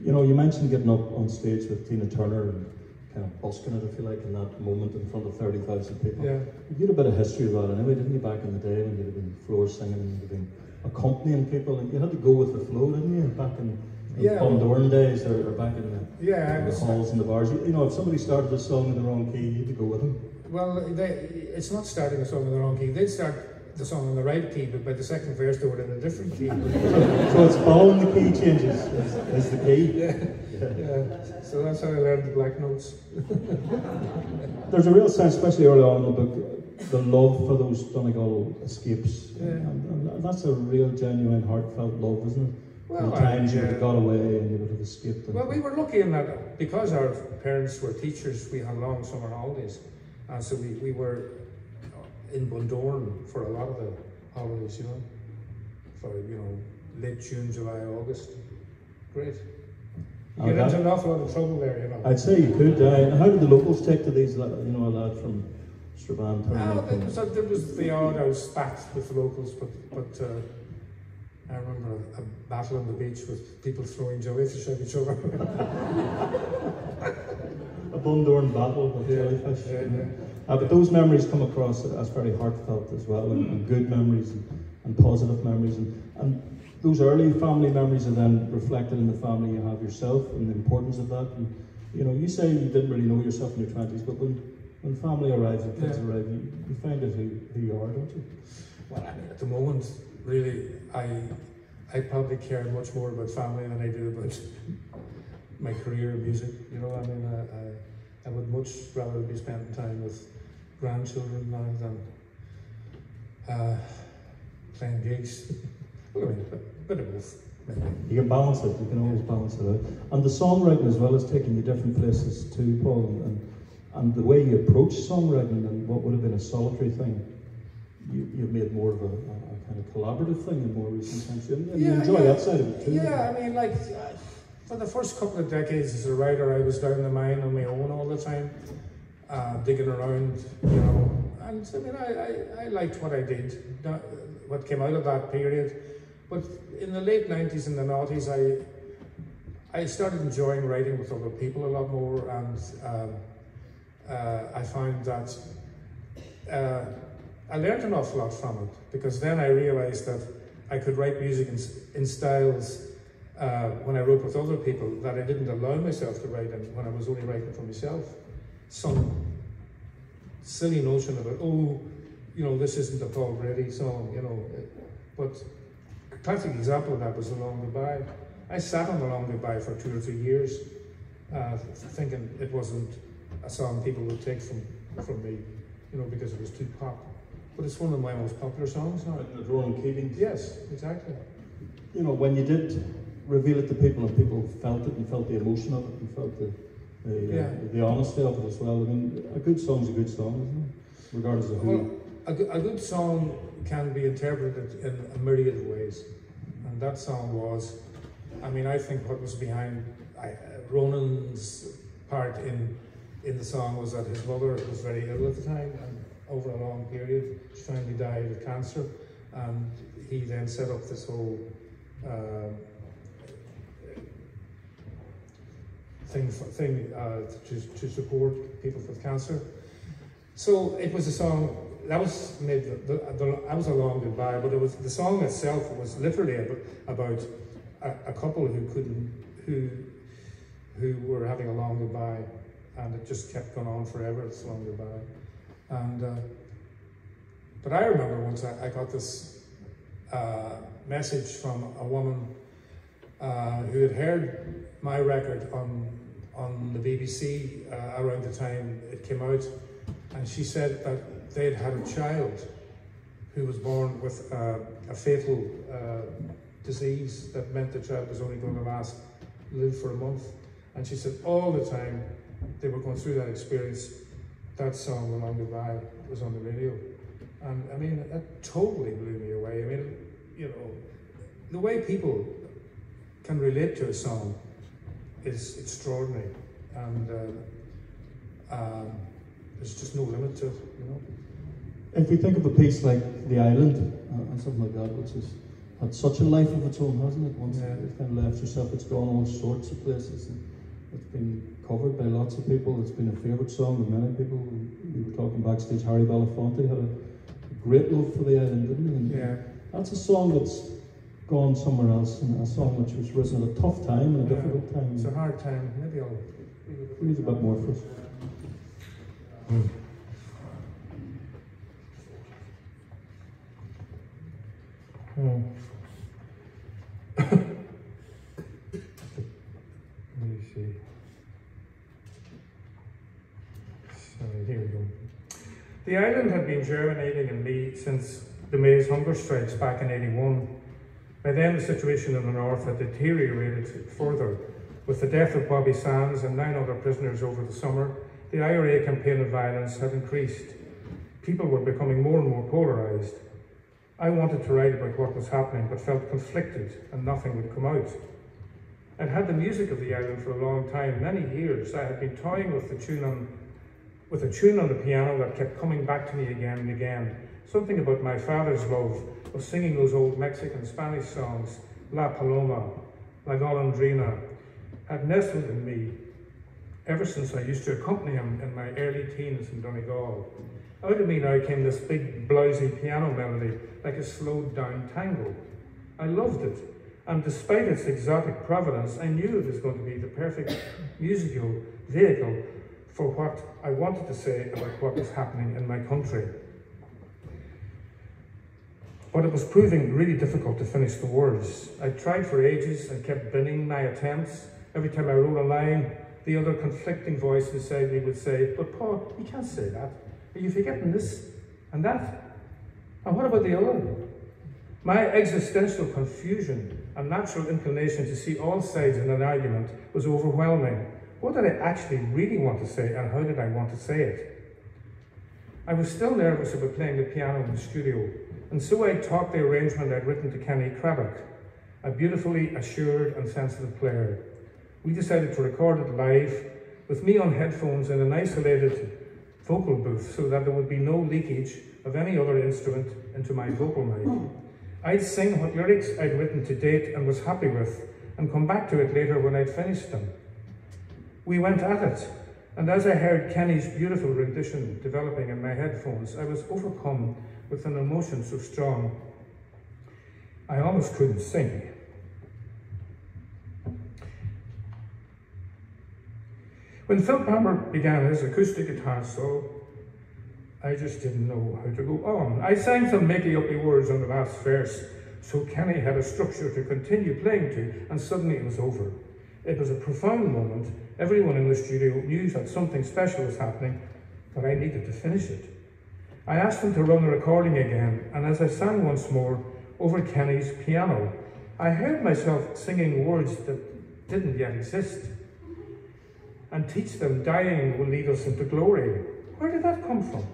You know, you mentioned getting up on stage with Tina Turner and kind of busking it, if you like, in that moment in front of 30,000 people. Yeah. You had a bit of history of that anyway, didn't you, back in the day when you'd have been floor singing and you'd have been accompanying people, and you had to go with the flow, didn't you, back in the Bundoran days or back in the halls and the bars. You know, if somebody started a song in the wrong key, you had to go with them. Well, it's not starting a song in the wrong key. They'd start the song in the right key, but by the second verse they were in a different key. So it's following the key changes is the key. Yeah. So that's how I learned the black notes. There's a real sense, especially early on in the book, the love for those Donegal escapes. Yeah. And that's a real, genuine, heartfelt love, isn't it? Well, the times you would have got away and you would have escaped. Well, we were lucky in that because our parents were teachers, we had long summer holidays. And so we were in Bundoran for a lot of the holidays, you know, for, you know, late June, July, August. Great. You get into an awful lot of trouble there, you know. I'd say you could. How did the locals take to these, you know, a lad from Strabane turning up? There was the odd out spat with the locals, but I remember a battle on the beach with people throwing jellyfish at each other. A Bundoran battle with jellyfish. But those memories come across as very heartfelt as well, and good memories and positive memories. And those early family memories are then reflected in the family you have yourself and the importance of that. And you know, you say you didn't really know yourself in your 20s, but when family arrives and kids arrive, you find out who you are, don't you? Well, I mean, at the moment, really, I probably care much more about family than I do about my career in music. You know, I mean, I would much rather be spending time with grandchildren now than playing gigs. Well, I mean, a bit of both. You can balance it. You can always balance it out. And the songwriting as well is taking you different places too, Paul. And the way you approach songwriting and what would have been a solitary thing, you've made more of a kind of collaborative thing in more recent times. And you enjoy that side of it too. Yeah, I mean, like, for the first couple of decades as a writer, I was down the mine on my own all the time, digging around, you know. And I mean, I liked what I did, what came out of that period. But in the late 90s and the noughties, I started enjoying writing with other people a lot more, and I found that I learned an awful lot from it, because then I realized that I could write music in styles when I wrote with other people that I didn't allow myself to write in when I was only writing for myself. Some silly notion about, oh, you know, this isn't a Paul Brady song, you know. But a classic example of that was The Long Goodbye. I sat on The Long Goodbye for 2 or 3 years, thinking it wasn't a song people would take from me, you know, because it was too pop. But it's one of my most popular songs now. The Ronan Keating. Yes, exactly. You know, when you did reveal it to people and people felt it and felt the emotion of it and felt the honesty of it as well. I mean, a good song's a good song, isn't it? Regardless of who. Well, a good song can be interpreted in a myriad of ways. And that song was, I mean, I think what was behind Ronan's part in the song was that his mother was very ill at the time, and over a long period, she finally died of cancer. And he then set up this whole thing to support people with cancer. So it was a song that was made. That was A Long Goodbye, but it was the song itself was literally about a couple who were having a long goodbye, and it just kept going on forever. It's a long goodbye, and but I remember once I got this message from a woman who had heard my record on the BBC around the time it came out, and she said that they'd had a child who was born with a fatal disease that meant the child was only going to live for a month. And she said all the time they were going through that experience, that song, A Long Goodbye, was on the radio. And I mean, that totally blew me away. I mean, you know, the way people can relate to a song is extraordinary, and there's just no limit to it, you know. If we think of a piece like The Island and something like that, which has had such a life of its own, hasn't it? Once it's kind of left yourself, it's gone all sorts of places. And it's been covered by lots of people. It's been a favourite song of many people. We were talking backstage, Harry Belafonte had a great love for The Island, didn't he? And that's a song that's gone somewhere else, and a song which was written at a tough time and a difficult time. It's a hard time. Maybe I'll read a bit more for us. Let me see. Sorry, here we go. The island had been germinating in me since the May's hunger strikes back in '81. By then, the situation in the north had deteriorated further. With the death of Bobby Sands and 9 other prisoners over the summer, the IRA campaign of violence had increased. People were becoming more and more polarised. I wanted to write about what was happening, but felt conflicted and nothing would come out. I'd had the music of the island for a long time, many years. I had been toying with a tune on the piano that kept coming back to me again and again. Something about my father's love of singing those old Mexican Spanish songs, La Paloma, La Golondrina, had nestled in me ever since I used to accompany him in my early teens in Donegal. Out of me now came this big, blousy piano melody, like a slowed down tango. I loved it, and despite its exotic provenance, I knew it was going to be the perfect musical vehicle for what I wanted to say about what was happening in my country. But it was proving really difficult to finish the words. I tried for ages and kept binning my attempts. Every time I wrote a line, the other conflicting voice inside me would say, "But Paul, you can't say that. Are you forgetting this and that? And what about the other?" My existential confusion and natural inclination to see all sides in an argument was overwhelming. What did I actually really want to say, and how did I want to say it? I was still nervous about playing the piano in the studio, and so I taught the arrangement I'd written to Kenny Craddock, a beautifully assured and sensitive player. We decided to record it live, with me on headphones in an isolated vocal booth so that there would be no leakage of any other instrument into my vocal mic. I'd sing what lyrics I'd written to date and was happy with, and come back to it later when I'd finished them. We went at it, and as I heard Kenny's beautiful rendition developing in my headphones, I was overcome with an emotion so strong, I almost couldn't sing. When Phil Palmer began his acoustic guitar solo, I just didn't know how to go on. I sang some makey-uppy words on the last verse, so Kenny had a structure to continue playing to, and suddenly it was over. It was a profound moment. Everyone in the studio knew that something special was happening, but I needed to finish it. I asked him to run the recording again, and as I sang once more over Kenny's piano, I heard myself singing words that didn't yet exist. And teach them dying will lead us into glory. Where did that come from?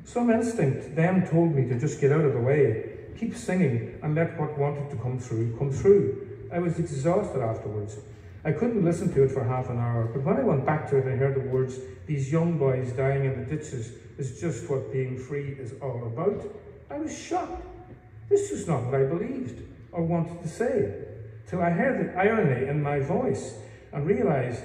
Some instinct then told me to just get out of the way, keep singing, and let what wanted to come through come through. I was exhausted afterwards. I couldn't listen to it for half an hour, but when I went back to it and heard the words, "These young boys dying in the ditches is just what being free is all about," I was shocked. This was not what I believed or wanted to say, till I heard the irony in my voice and realised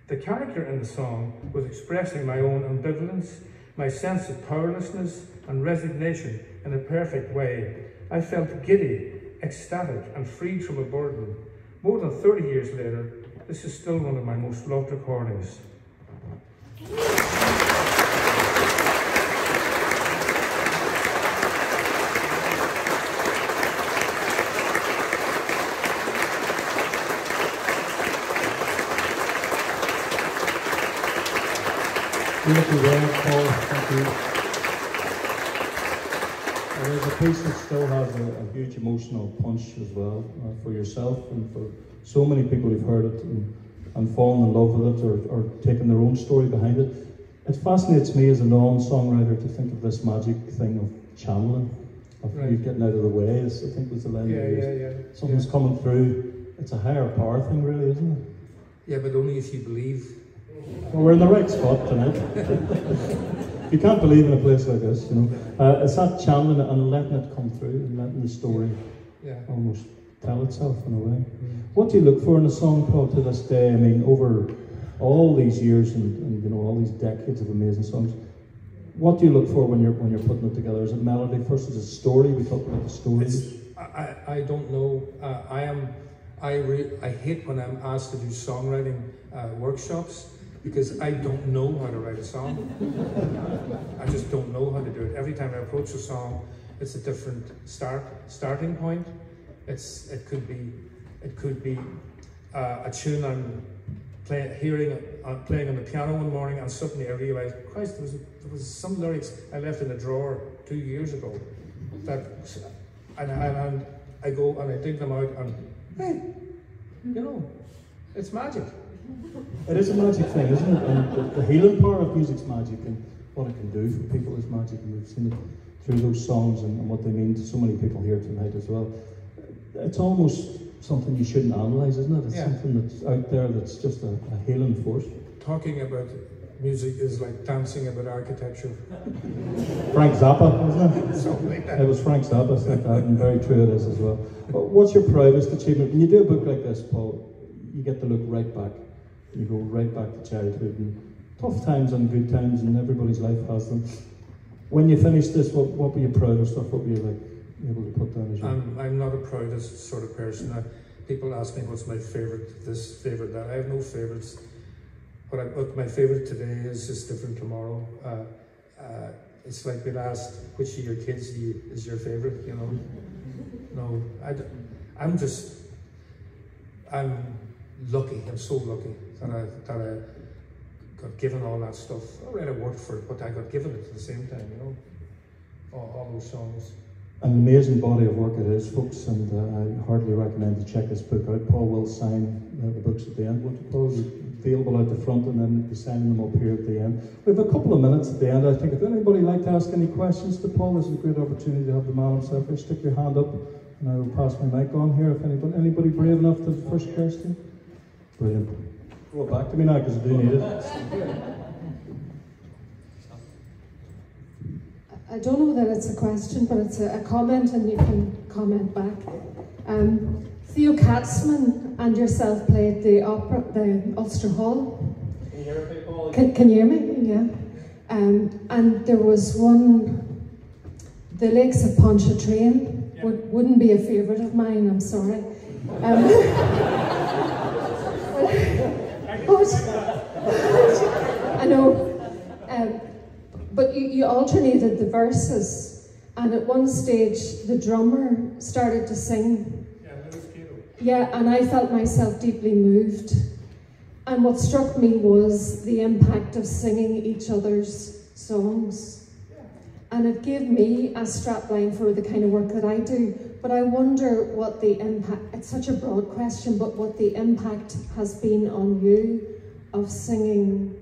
the character in the song was expressing my own ambivalence, my sense of powerlessness and resignation in a perfect way. I felt giddy, ecstatic and freed from a burden. More than 30 years later, this is still one of my most loved recordings. Beautiful work, Paul. Thank you. There's a piece that still has a huge emotional punch as well for yourself and for so many people who've heard it and fallen in love with it or taken their own story behind it. It fascinates me as a non-songwriter to think of this magic thing of channeling, of you getting out of the way, I think was the line. Yeah. Something's coming through. It's a higher power thing, really, isn't it? Yeah, but only if you believe. Well, we're in the right spot tonight. You can't believe in a place like this, you know. It's that channeling it and letting it come through and letting the story almost tell itself in a way. What do you look for in a song, Paul, to this day? I mean, over all these years and you know, all these decades of amazing songs, what do you look for when you're putting it together? Is it melody first? Is it story? We talked about the story. I don't know. I hate when I'm asked to do songwriting workshops, because I don't know how to write a song. I just don't know how to do it. Every time I approach a song, it's a different starting point. It could be a tune I'm playing on the piano one morning, and suddenly I realised, Christ, there was some lyrics I left in a drawer 2 years ago and I go and I dig them out and, hey, you know, it's magic. It is a magic thing, isn't it? And the healing power of music's magic, and what it can do for people is magic, and we've seen it through those songs and what they mean to so many people here tonight as well. It's almost something you shouldn't analyse, isn't it? It's something that's out there that's just a healing force. Talking about music is like dancing about architecture. Frank Zappa, wasn't it? Something like that. It was Frank Zappa said that, and very true it is as well. But what's your proudest achievement? When you do a book like this, Paul, you get to look right back. You go right back to childhood and tough times and good times, and everybody's life has them. When you finish this, what were you proudest of? What were you like able to put down as your... I'm not a proudest sort of person. People ask me what's my favourite this, favourite that. I have no favourites. What my favourite today is different tomorrow. It's like being asked which of your kids is your favourite, you know. No, I'm lucky, I'm so lucky that I got given all that stuff. I already worked for it, but I got given it at the same time, you know. All those songs. An amazing body of work it is, folks, and I heartily recommend to check this book out. Paul will sign the books at the end, won't you, Paul? Available out the front, and then be signing them up here at the end. We have a couple of minutes at the end. I think if anybody would like to ask any questions to Paul, this is a great opportunity to have the man himself here. Stick your hand up, and I will pass my mic on here. If anybody brave enough to the first question. Brilliant. Throw it back to me now, because I do need it. I don't know that it's a question, but it's a comment, and you can comment back. Theo Katzman and yourself played the Ulster Hall. Can you hear me, Paul? Can you hear me? Yeah. And there was one, The Lakes of Pontchartrain, wouldn't be a favourite of mine, I'm sorry. I know. But you alternated the verses, and at one stage the drummer started to sing. Yeah, and I felt myself deeply moved. And what struck me was the impact of singing each other's songs. And it gave me a strapline for the kind of work that I do. But I wonder what the impact, it's such a broad question, but what the impact has been on you of singing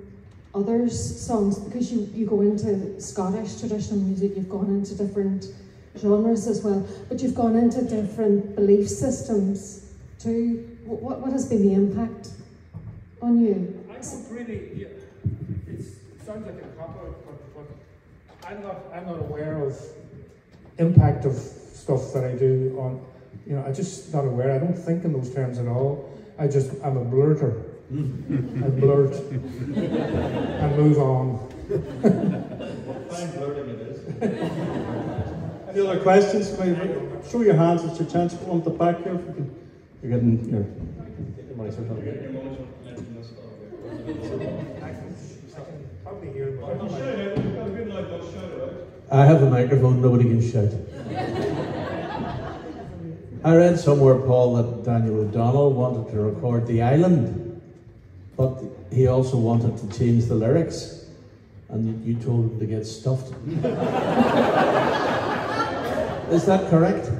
others' songs, because you go into Scottish traditional music, you've gone into different genres as well, but you've gone into different belief systems too. What has been the impact on you? I don't really, it sounds like a cop-out, but I'm not aware of impact of stuff that I do on, you know, I'm just not aware. I don't think in those terms at all. I'm a blurter. I blurt and move on. Fine blurting it is. Any other questions? Show your hands, it's your chance. Go on the back here. You're getting your money I have a microphone, nobody can shout. I read somewhere, Paul, that Daniel O'Donnell wanted to record The Island, but he also wanted to change the lyrics, and you told him to get stuffed. Is that correct? No,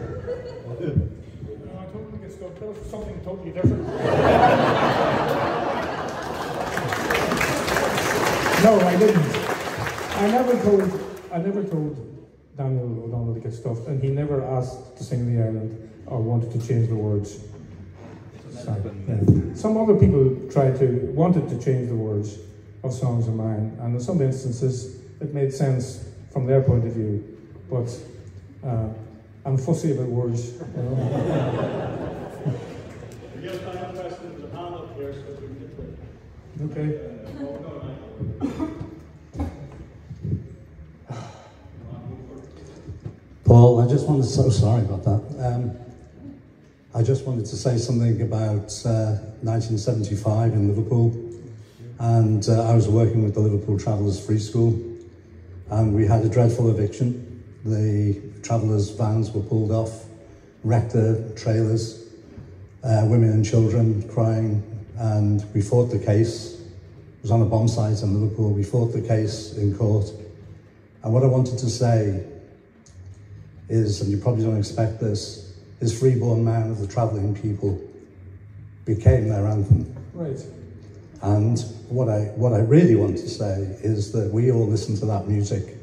I told him to get stuffed. That was something totally different. No, I didn't. I never told Daniel O'Donnell to get stuffed, and he never asked to sing The Island or wanted to change the words. Some other people wanted to change the words of songs of mine, and in some instances it made sense from their point of view, but I'm fussy about words, you know. Okay. Paul, I just wanted to, so sorry about that. I just wanted to say something about 1975 in Liverpool, and I was working with the Liverpool Travellers Free School, and we had a dreadful eviction. The Travellers vans were pulled off, wrecked the trailers, women and children crying, and we fought the case. It was on a bomb site in Liverpool. We fought the case in court, and what I wanted to say is, and you probably don't expect this, is Freeborn Man of the Travelling People became their anthem. Right. And what I really want to say is that we all listen to that music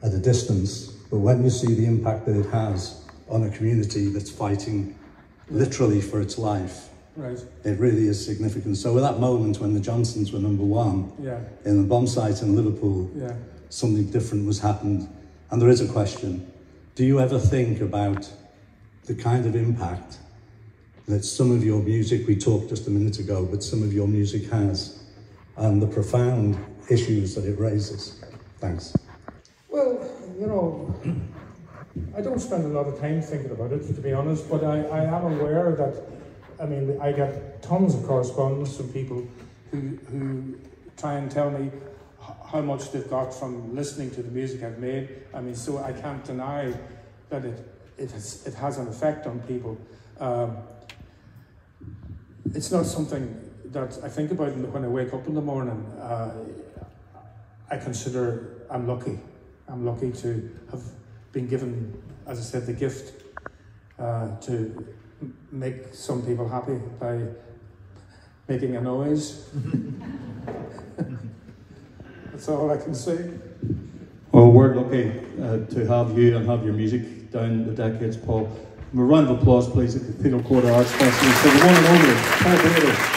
at a distance, but when you see the impact that it has on a community that's fighting literally for its life, right, it really is significant. So at that moment when the Johnsons were #1 yeah, in the bomb site in Liverpool, yeah, something different was happened. And there is a question, do you ever think about the kind of impact that some of your music, we talked just a minute ago, but some of your music has, and the profound issues that it raises? Thanks. Well, you know, I don't spend a lot of time thinking about it, to be honest, but I am aware that, I mean, I get tons of correspondence from people who try and tell me how much they've got from listening to the music I've made. I mean, so I can't deny that it has an effect on people. It's not something that I think about when I wake up in the morning. I consider I'm lucky. I'm lucky to have been given, as I said, the gift to make some people happy by making a noise. That's all I can say. Well, we're lucky to have you and have your music down the decades, Paul. A round of applause, please, at the Cathedral Quarter Arts Festival for the one and only Paul Brady.